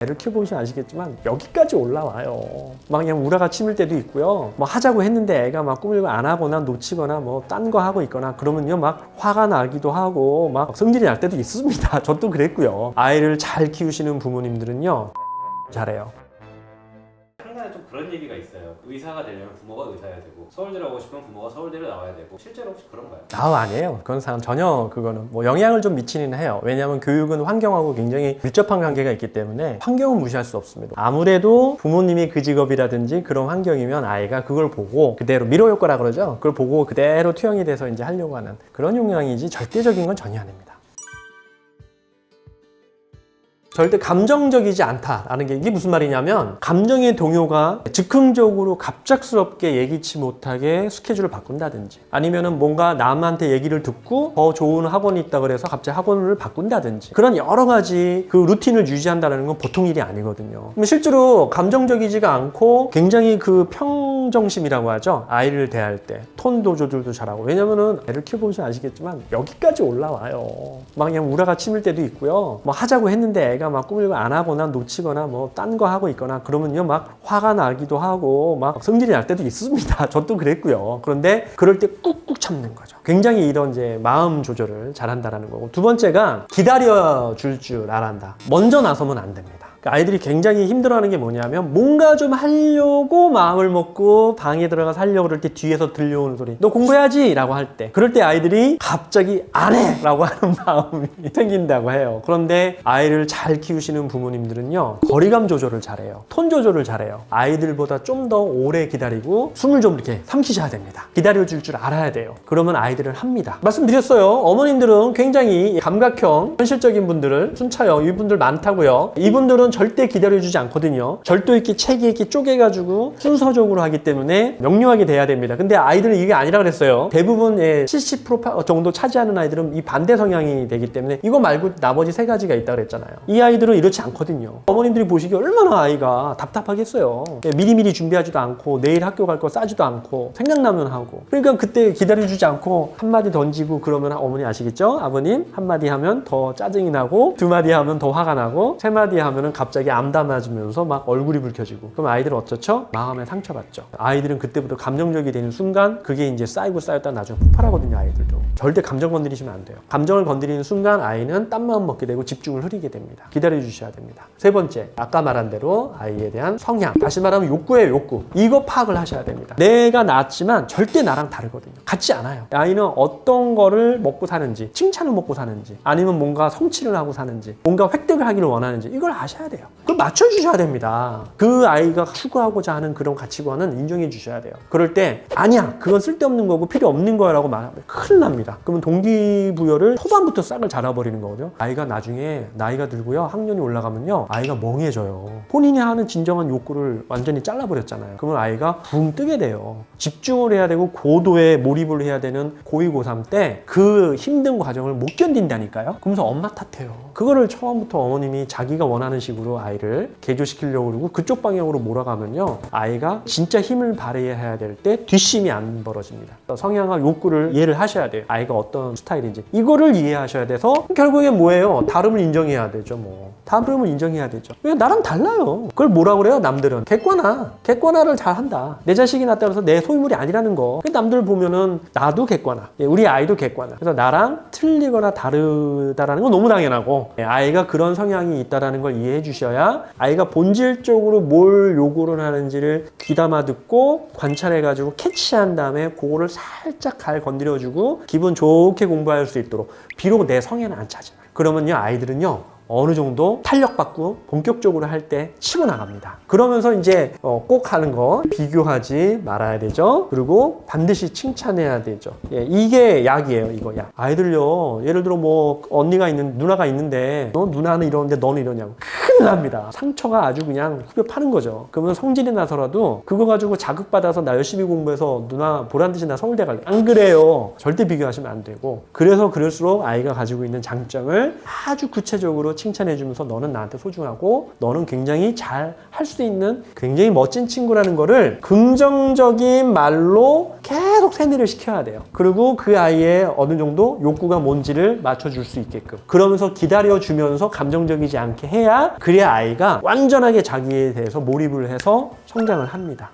애를 키워보시면 아시겠지만 여기까지 올라와요. 막 그냥 우라가 치밀 때도 있고요. 뭐 하자고 했는데 애가 막 꾸밀고 안 하거나 놓치거나 뭐 딴 거 하고 있거나 그러면요 막 화가 나기도 하고 막 성질이 날 때도 있습니다. 저도 그랬고요. 아이를 잘 키우시는 부모님들은요 잘해요. 한간에 좀 그런 얘기가 있어요. 의사가 되려면 부모가 의사여야 되고 서울대를 가고 싶으면 부모가 서울대를 나와야 되고 실제로 혹시 그런가요? 아니에요. 그건 전혀 그거는 뭐 영향을 좀 미치는 해요. 왜냐하면 교육은 환경하고 굉장히 밀접한 관계가 있기 때문에 환경은 무시할 수 없습니다. 아무래도 부모님이 그 직업이라든지 그런 환경이면 아이가 그걸 보고 그대로 미로 효과라 그러죠. 그걸 보고 그대로 투영이 돼서 이제 하려고 하는 그런 영향이지 절대적인 건 전혀 아닙니다. 절대 감정적이지 않다라는 게 이게 무슨 말이냐면 감정의 동요가 즉흥적으로 갑작스럽게 예기치 못하게 스케줄을 바꾼다든지 아니면은 뭔가 남한테 얘기를 듣고 더 좋은 학원이 있다 그래서 갑자기 학원을 바꾼다든지 그런 여러 가지 그 루틴을 유지한다는 건 보통 일이 아니거든요. 실제로 감정적이지가 않고 굉장히 그 평정심이라고 하죠. 아이를 대할 때 톤도 조절도 잘하고 왜냐면은 애를 키워보시면 아시겠지만 여기까지 올라와요. 막 그냥 우라가 치밀 때도 있고요. 뭐 하자고 했는데 애가 막 꾸밀고 안 하거나 놓치거나 뭐 딴 거 하고 있거나 그러면요 막 화가 나기도 하고 막 성질이 날 때도 있습니다. 저도 그랬고요. 그런데 그럴 때 꾹꾹 참는 거죠. 굉장히 이런 이제 마음 조절을 잘한다라는 거고 두 번째가 기다려 줄 줄 알한다. 먼저 나서면 안 됩니다. 아이들이 굉장히 힘들어하는 게 뭐냐면 뭔가 좀 하려고 마음을 먹고 방에 들어가서 하려고 그럴 때 뒤에서 들려오는 소리 너 공부해야지 라고 할 때 그럴 때 아이들이 갑자기 안 해 라고 하는 마음이 생긴다고 해요. 그런데 아이를 잘 키우시는 부모님들은요 거리감 조절을 잘해요. 톤 조절을 잘해요. 아이들보다 좀 더 오래 기다리고 숨을 좀 이렇게 삼키셔야 됩니다. 기다려줄 줄 알아야 돼요. 그러면 아이들은 합니다. 말씀드렸어요. 어머님들은 굉장히 감각형 현실적인 분들을 순차요 이분들 많다고요. 이분들은 절대 기다려주지 않거든요. 절도 있게 책이 이렇게 쪼개가지고 순서적으로 하기 때문에 명료하게 돼야 됩니다. 근데 아이들은 이게 아니라 그랬어요. 대부분 70% 정도 차지하는 아이들은 이 반대 성향이 되기 때문에 이거 말고 나머지 세 가지가 있다 그랬잖아요. 이 아이들은 이렇지 않거든요. 어머님들이 보시기에 얼마나 아이가 답답하겠어요. 미리미리 준비하지도 않고 내일 학교 갈 거 싸지도 않고 생각나면 하고 그러니까 그때 기다려주지 않고 한마디 던지고 그러면 어머니 아시겠죠? 아버님 한마디 하면 더 짜증이 나고 두 마디 하면 더 화가 나고 세 마디 하면은 갑자기 암담해지면서 막 얼굴이 붉혀지고 그럼 아이들은 어쩌죠? 마음에 상처받죠. 아이들은 그때부터 감정적이 되는 순간 그게 이제 쌓이고 쌓였다 나중에 폭발하거든요. 아이들도 절대 감정 건드리시면 안 돼요. 감정을 건드리는 순간 아이는 딴마음 먹게 되고 집중을 흐리게 됩니다. 기다려 주셔야 됩니다. 세 번째 아까 말한 대로 아이에 대한 성향 다시 말하면 욕구예요. 욕구 이거 파악을 하셔야 됩니다. 내가 낳았지만 절대 나랑 다르거든요. 같지 않아요. 아이는 어떤 거를 먹고 사는지 칭찬을 먹고 사는지 아니면 뭔가 성취를 하고 사는지 뭔가 획득을 하기를 원하는지 이걸 아셔야 돼요. 그걸 맞춰주셔야 됩니다. 그 아이가 추구하고자 하는 그런 가치관은 인정해 주셔야 돼요. 그럴 때 아니야 그건 쓸데없는 거고 필요 없는 거야 라고 말하면 큰일 납니다. 그러면 동기부여를 초반부터 싹을 잘라버리는 거거든요. 아이가 나중에 나이가 들고요 학년이 올라가면요 아이가 멍해져요. 본인이 하는 진정한 욕구를 완전히 잘라버렸잖아요. 그러면 아이가 붕 뜨게 돼요. 집중을 해야 되고 고도의 몰입을 해야 되는 고2, 고3 때 그 힘든 과정을 못 견딘다니까요. 그러면서 엄마 탓해요. 그거를 처음부터 어머님이 자기가 원하는 식으로 아이를 개조시키려고 그러고 그쪽 방향으로 몰아가면요 아이가 진짜 힘을 발휘해야 될 때 뒷심이 안 벌어집니다. 성향과 욕구를 이해를 하셔야 돼요. 아이가 어떤 스타일인지 이거를 이해하셔야 돼서 결국엔 뭐예요? 다름을 인정해야 되죠. 뭐 다름을 인정해야 되죠. 왜 나랑 달라요. 그걸 뭐라 그래요? 남들은 객관화를 잘한다. 내 자식이 낳았다 그래서 내 소유물이 아니라는 거. 남들 보면은 나도 객관화, 우리 아이도 객관화. 그래서 나랑 틀리거나 다르다라는 건 너무 당연하고 아이가 그런 성향이 있다라는 걸 이해해 주셔야 아이가 본질적으로 뭘 요구를 하는지를 귀담아 듣고 관찰해가지고 캐치한 다음에 그거를 살짝 건드려주고 기분 좋게 공부할 수 있도록 비록 내 성에는 안 차지만 그러면요 아이들은요 어느 정도 탄력받고 본격적으로 할 때 치고 나갑니다. 그러면서 이제 꼭 하는 거 비교하지 말아야 되죠. 그리고 반드시 칭찬해야 되죠. 예, 이게 약이에요. 이거 약. 아이들요 예를 들어 뭐 누나가 있는데 너 누나는 이러는데 너는 이러냐고 큰일 납니다. 상처가 아주 그냥 후벼 파는 거죠. 그러면 성질이 나서라도 그거 가지고 자극받아서 나 열심히 공부해서 누나 보란 듯이 나 서울대 갈래 안 그래요. 절대 비교하시면 안 되고 그래서 그럴수록 아이가 가지고 있는 장점을 아주 구체적으로 칭찬해주면서 너는 나한테 소중하고 너는 굉장히 잘 할 수 있는 굉장히 멋진 친구라는 거를 긍정적인 말로 계속 세뇌를 시켜야 돼요. 그리고 그 아이의 어느 정도 욕구가 뭔지를 맞춰줄 수 있게끔 그러면서 기다려주면서 감정적이지 않게 해야 그래야 아이가 완전하게 자기에 대해서 몰입을 해서 성장을 합니다.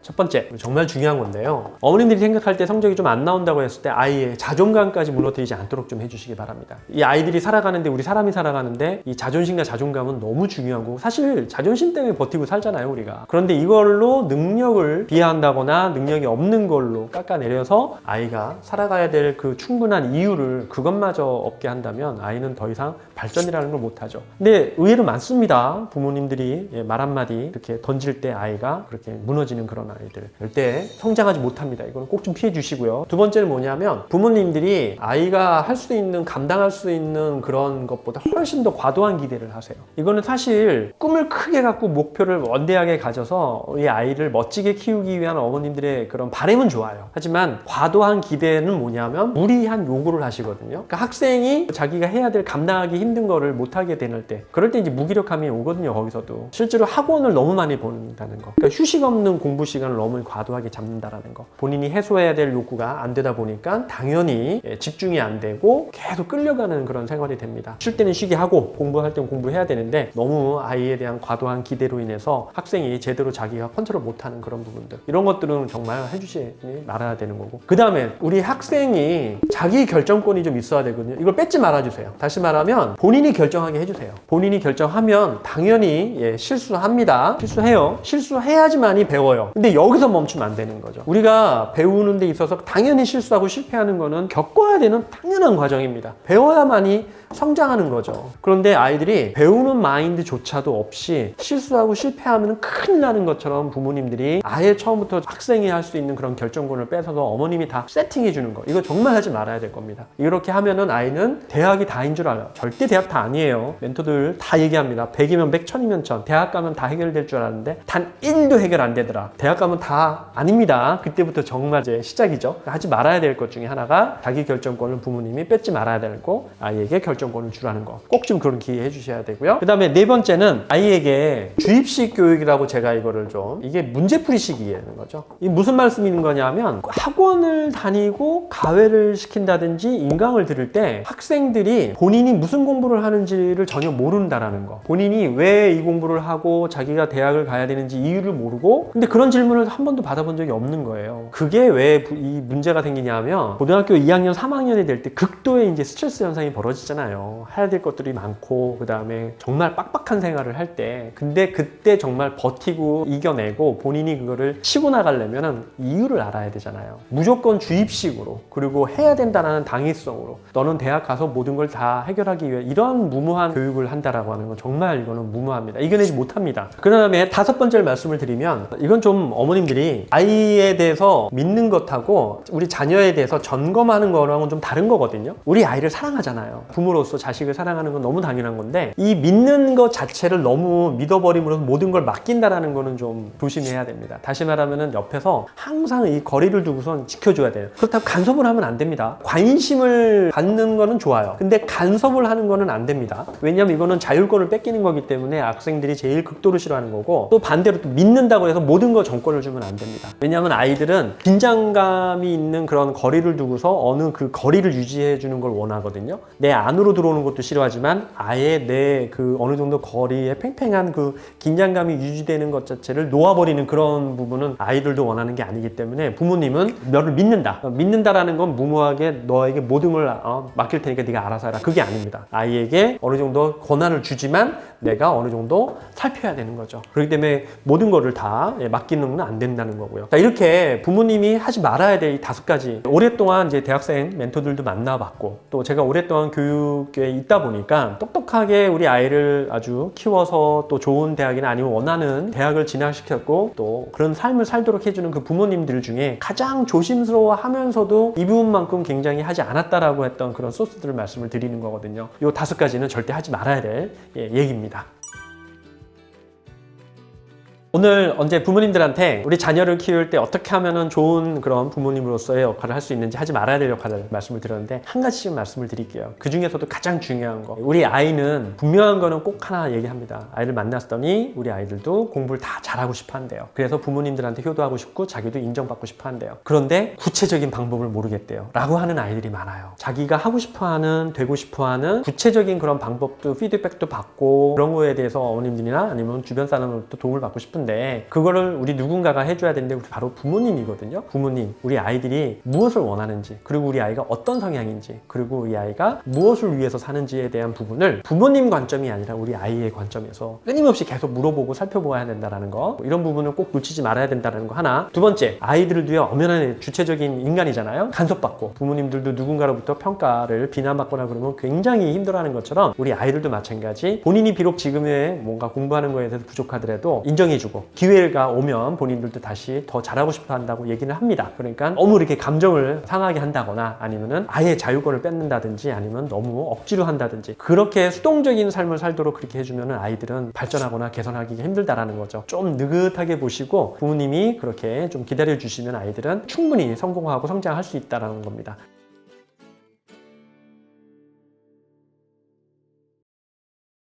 첫 번째, 정말 중요한 건데요. 어머님들이 생각할 때 성적이 좀 안 나온다고 했을 때 아이의 자존감까지 무너뜨리지 않도록 좀 해주시기 바랍니다. 이 아이들이 살아가는데 우리 사람이 살아가는데 이 자존심과 자존감은 너무 중요한 거고 사실 자존심 때문에 버티고 살잖아요, 우리가. 그런데 이걸로 능력을 비하한다거나 능력이 없는 걸로 깎아내려서 아이가 살아가야 될 그 충분한 이유를 그것마저 없게 한다면 아이는 더 이상 발전이라는 걸 못하죠. 근데 의외로 많습니다. 부모님들이 말 한마디 이렇게 던질 때 아이가 그렇게 무너지는 그런 아이들 절대 성장하지 못합니다. 이거는 꼭 좀 피해 주시고요. 두 번째는 뭐냐면 부모님들이 아이가 할 수 있는 감당할 수 있는 그런 것보다 훨씬 더 과도한 기대를 하세요. 이거는 사실 꿈을 크게 갖고 목표를 원대하게 가져서 이 아이를 멋지게 키우기 위한 어머님들의 그런 바람은 좋아요. 하지만 과도한 기대는 뭐냐면 무리한 요구를 하시거든요. 그러니까 학생이 자기가 해야 될 감당하기 힘든 거를 못하게 되는 때 그럴 때 이제 무기력함이 오거든요. 거기서도 실제로 학원을 너무 많이 보낸다는 거, 그러니까 휴식 없는 공부 시간을 너무 과도하게 잡는다라는 거, 본인이 해소해야 될 욕구가 안 되다 보니까 당연히 집중이 안 되고 계속 끌려가는 그런 생활이 됩니다. 쉴 때는 쉬게 하고 공부할 때는 공부해야 되는데 너무 아이에 대한 과도한 기대로 인해서 학생이 제대로 자기가 컨트롤 못하는 그런 부분들, 이런 것들은 정말 해주지 말아야 되는 거고, 그 다음에 우리 학생이 자기 결정권이 좀 있어야 되거든요. 이걸 뺏지 말아주세요. 다시 말하면 본인이 결정하게 해주세요. 본인이 결정하면 당연히 실수합니다. 실수해요. 실수해야지만이 배워요. 근데 여기서 멈추면 안 되는 거죠. 우리가 배우는 데 있어서 당연히 실수하고 실패하는 거는 겪어야 되는 당연한 과정입니다. 배워야만이 성장하는 거죠. 그런데 아이들이 배우는 마인드조차도 없이 실수하고 실패하면 큰일 나는 것처럼 부모님들이 아예 처음부터 학생이 할 수 있는 그런 결정권을 뺏어서 어머님이 다 세팅해 주는 거, 이거 정말 하지 말아야 될 겁니다. 이렇게 하면은 아이는 대학이 다인 줄 알아요. 절대 대학 다 아니에요. 멘토들 다 얘기합니다. 100이면 100, 1000이면 1000. 대학 가면 다 해결될 줄 알았는데 단 1도 해결 안 되더라. 대학 가면 다 아닙니다. 그때부터 정말 이제 시작이죠. 하지 말아야 될 것 중에 하나가 자기 결정권을 부모님이 뺏지 말아야 되고 아이에게 결정권을 주라는 거. 꼭 좀 그런 기회 해주셔야 되고요. 그 다음에 네 번째는 아이에게 주입식 교육이라고 제가 이거를 좀, 이게 문제풀이식이라는 거죠. 이 무슨 말씀인 거냐면 학원을 다니고 가외를 시킨다든지 인강을 들을 때 학생들이 본인이 무슨 공부를 하는지를 전혀 모른다라는 거, 본인이 왜 이 공부를 하고 자기가 대학을 가야 되는지 이유를 모르고, 근데 그런 질문을 한 번도 받아본 적이 없는 거예요. 그게 왜 이 문제가 생기냐면 고등학교 2학년 3학년이 될 때 극도의 이제 스트레스 현상이 벌어지잖아요. 해야 될 것들이 많고 그 다음에 정말 빡빡한 생활을 할 때, 근데 그때 정말 버티고 이겨내고 본인이 그거를 치고 나가려면 이유를 알아야 되잖아요. 무조건 주입식으로 그리고 해야 된다는 당위성으로 너는 대학 가서 모든 걸 다 해결하기 위해 이런 무모한 교육을 한다라고 하는 건 정말 이거는 무모합니다. 이겨내지 못합니다. 그 다음에 다섯 번째 말씀을 드리면, 이건 좀 어머님들이 아이에 대해서 믿는 것하고 우리 자녀에 대해서 점검하는 거랑은 좀 다른 거거든요. 우리 아이를 사랑하잖아요. 부모로서 자식을 사랑하는 건 너무 당연한 건데 이 믿는 것 자체를 너무 믿어버림으로써 모든 걸 맡긴다라는 거는 좀 조심해야 됩니다. 다시 말하면은 옆에서 항상 이 거리를 두고선 지켜줘야 돼요. 그렇다고 간섭을 하면 안 됩니다. 관심을 갖는 거는 좋아요. 근데 간섭을 하는 거는 안 됩니다. 왜냐하면 이거는 자율권을 뺏기는 거기 때문에 학생들이 제일 극도로 싫어하는 거고, 또 반대로 또 믿는다고 해서 모든 거 정권을 주면 안 됩니다. 왜냐하면 아이들은 긴장감이 있는 그런 거리를 두고서 어느 그 거리를 유지해 주는 걸 원하거든요. 내 안으로 들어오는 것도 싫어하지만 아예 내 그 어느 정도 거리에 팽팽한 그 긴장감이 유지되는 것 자체를 놓아버리는 그런 부분은 아이들도 원하는 게 아니기 때문에 부모님은 너를 믿는다. 믿는다라는 건 무모하게 너에게 모든 걸 맡길 테니까 네가 알아서 해라. 그게 아닙니다. 아이에게 어느 정도 권한을 주지만 내가 어느 정도 살펴야 되는 거죠. 그렇기 때문에 모든 거를 다 맡기는 건 안 된다는 거고요. 자, 이렇게 부모님이 하지 말아야 될 이 5가지, 오랫동안 이제 대학생 멘토들도 만나봤고 또 제가 오랫동안 교육에 있다 보니까 똑똑하게 우리 아이를 아주 키워서 또 좋은 대학이나 아니면 원하는 대학을 진학시켰고 또 그런 삶을 살도록 해주는 그 부모님들 중에 가장 조심스러워 하면서도 이 부분만큼 굉장히 하지 않았다라고 했던 그런 소스들을 말씀을 드리는 거거든요. 이 5가지는 절대 하지 말아야 될 얘기입니다. 오늘 언제 부모님들한테 우리 자녀를 키울 때 어떻게 하면은 좋은 그런 부모님으로서의 역할을 할 수 있는지 하지 말아야 될 역할을 말씀을 드렸는데 한 가지씩 말씀을 드릴게요. 그 중에서도 가장 중요한 거, 우리 아이는 분명한 거는 꼭 하나 얘기합니다. 아이를 만났더니 우리 아이들도 공부를 다 잘하고 싶어 한대요. 그래서 부모님들한테 효도하고 싶고 자기도 인정받고 싶어 한대요. 그런데 구체적인 방법을 모르겠대요 라고 하는 아이들이 많아요. 자기가 하고 싶어하는, 되고 싶어하는 구체적인 그런 방법도 피드백도 받고 그런 거에 대해서 어머님들이나 아니면 주변 사람으로부터 도움을 받고 싶은데 그거를 우리 누군가가 해줘야 되는데 우리 바로 부모님이거든요. 부모님, 우리 아이들이 무엇을 원하는지, 그리고 우리 아이가 어떤 성향인지, 그리고 우리 아이가 무엇을 위해서 사는지에 대한 부분을 부모님 관점이 아니라 우리 아이의 관점에서 끊임없이 계속 물어보고 살펴보아야 된다는 거, 이런 부분을 꼭 놓치지 말아야 된다는 거 하나. 두 번째, 아이들도요 엄연한 주체적인 인간이잖아요. 간섭받고 부모님들도 누군가로부터 평가를 비난받거나 그러면 굉장히 힘들어하는 것처럼 우리 아이들도 마찬가지. 본인이 비록 지금의 뭔가 공부하는 거에 대해서 부족하더라도 인정해주고 기회가 오면 본인들도 다시 더 잘하고 싶어 한다고 얘기를 합니다. 그러니까 너무 이렇게 감정을 상하게 한다거나 아니면은 아예 자유권을 뺏는다든지 아니면 너무 억지로 한다든지 그렇게 수동적인 삶을 살도록 그렇게 해주면은 아이들은 발전하거나 개선하기가 힘들다라는 거죠. 좀 느긋하게 보시고 부모님이 그렇게 좀 기다려 주시면 아이들은 충분히 성공하고 성장할 수 있다는 겁니다.